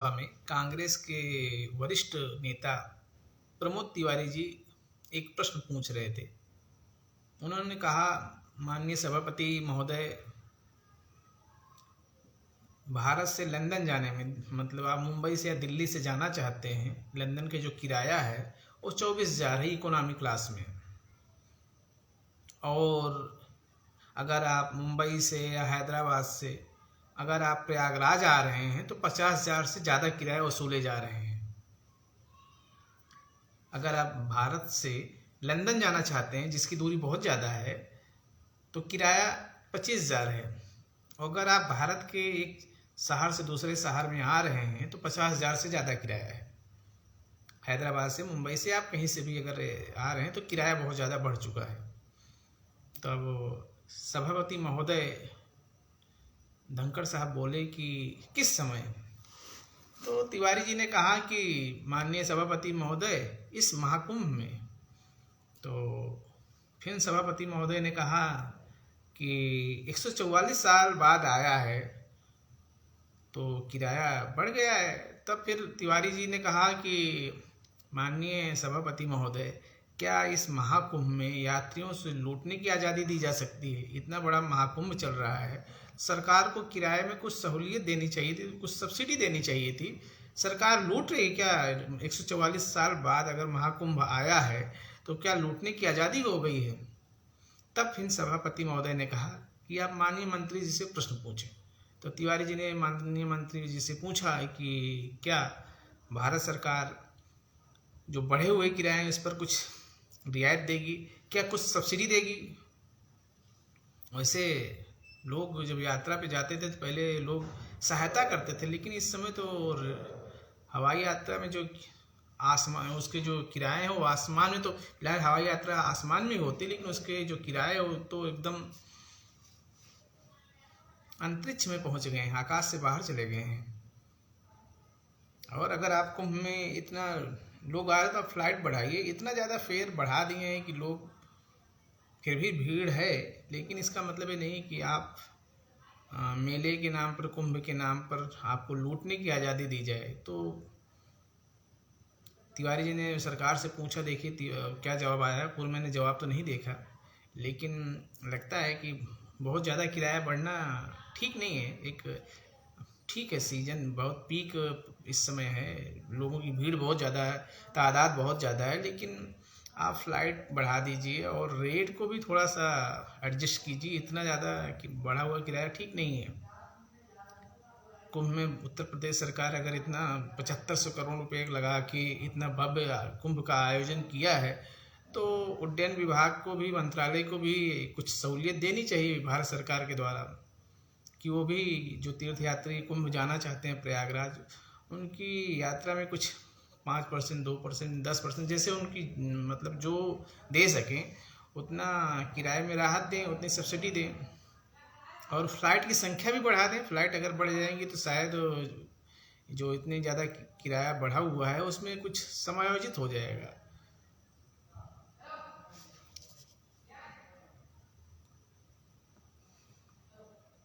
में कांग्रेस के वरिष्ठ नेता प्रमोद तिवारी जी एक प्रश्न पूछ रहे थे। उन्होंने कहा, माननीय सभापति महोदय, भारत से लंदन जाने में, मतलब आप मुंबई से या दिल्ली से जाना चाहते हैं, लंदन के जो किराया है वो 24,000 है इकोनॉमी क्लास में। और अगर आप मुंबई से या हैदराबाद से अगर आप प्रयागराज आ रहे हैं तो 50,000 से ज़्यादा किराए वसूले जा रहे हैं। अगर आप भारत से लंदन जाना चाहते हैं जिसकी दूरी बहुत ज़्यादा है तो किराया 25,000 है। और अगर आप भारत के एक शहर से दूसरे शहर में आ रहे हैं तो 50,000 से ज़्यादा किराया है। हैदराबाद से, मुंबई से, आप कहीं से भी अगर आ रहे हैं तो किराया बहुत ज़्यादा बढ़ चुका है। तब सभापति महोदय धनखड़ साहब बोले कि किस समय? तो तिवारी जी ने कहा कि माननीय सभापति महोदय, इस महाकुंभ में। तो फिर सभापति महोदय ने कहा कि 144 साल बाद आया है तो किराया बढ़ गया है। तब फिर तिवारी जी ने कहा कि माननीय सभापति महोदय, क्या इस महाकुंभ में यात्रियों से लूटने की आज़ादी दी जा सकती है? इतना बड़ा महाकुंभ चल रहा है, सरकार को किराए में कुछ सहूलियत देनी चाहिए थी, कुछ सब्सिडी देनी चाहिए थी। सरकार लूट रही क्या? 144 साल बाद अगर महाकुंभ आया है तो क्या लूटने की आज़ादी हो गई है? तब फिर सभापति महोदय ने कहा कि आप माननीय मंत्री जी से प्रश्न पूछें। तो तिवारी जी ने माननीय मंत्री जी से पूछा कि क्या भारत सरकार जो बढ़े हुए किराए हैं इस पर कुछ रियायत देगी, क्या कुछ सब्सिडी देगी? वैसे लोग जब यात्रा पे जाते थे तो पहले लोग सहायता करते थे, लेकिन इस समय तो हवाई यात्रा में जो आसमान, उसके जो किराए हैं वो आसमान में, तो फिलहाल हवाई यात्रा आसमान में होती है, लेकिन उसके जो किराए हो तो एकदम अंतरिक्ष में पहुंच गए हैं, आकाश से बाहर चले गए हैं। और अगर आप कुंभ में इतना लोग आ रहे तो आप फ्लाइट बढ़ाइए। इतना ज़्यादा फेयर बढ़ा दिए हैं कि लोग, फिर भी भीड़ है, लेकिन इसका मतलब ये नहीं कि आप मेले के नाम पर, कुंभ के नाम पर आपको लूटने की आज़ादी दी जाए। तो तिवारी जी ने सरकार से पूछा, देखिए क्या जवाब आया है। पूर्व मैंने जवाब तो नहीं देखा, लेकिन लगता है कि बहुत ज़्यादा किराया बढ़ना ठीक नहीं है। एक ठीक है, सीजन बहुत पीक इस समय है, लोगों की भीड़ बहुत ज़्यादा है, तादाद बहुत ज़्यादा है, लेकिन आप फ्लाइट बढ़ा दीजिए और रेट को भी थोड़ा सा एडजस्ट कीजिए। इतना ज़्यादा कि बढ़ा हुआ किराया ठीक नहीं है। कुंभ में उत्तर प्रदेश सरकार अगर इतना 7500 करोड़ रुपए लगा के इतना भव्य कुंभ का आयोजन किया है तो उड्डयन विभाग को भी, मंत्रालय को भी कुछ सहूलियत देनी चाहिए भारत सरकार के द्वारा, कि वो भी जो तीर्थयात्री कुंभ जाना चाहते हैं प्रयागराज, उनकी यात्रा में कुछ 5%, 2%, 10%, जैसे उनकी मतलब जो दे सकें उतना किराए में राहत दें, उतनी सब्सिडी दें। और फ्लाइट की संख्या भी बढ़ा दें। फ्लाइट अगर बढ़ जाएंगी तो शायद जो इतने ज़्यादा किराया बढ़ा हुआ है उसमें कुछ समायोजित हो जाएगा।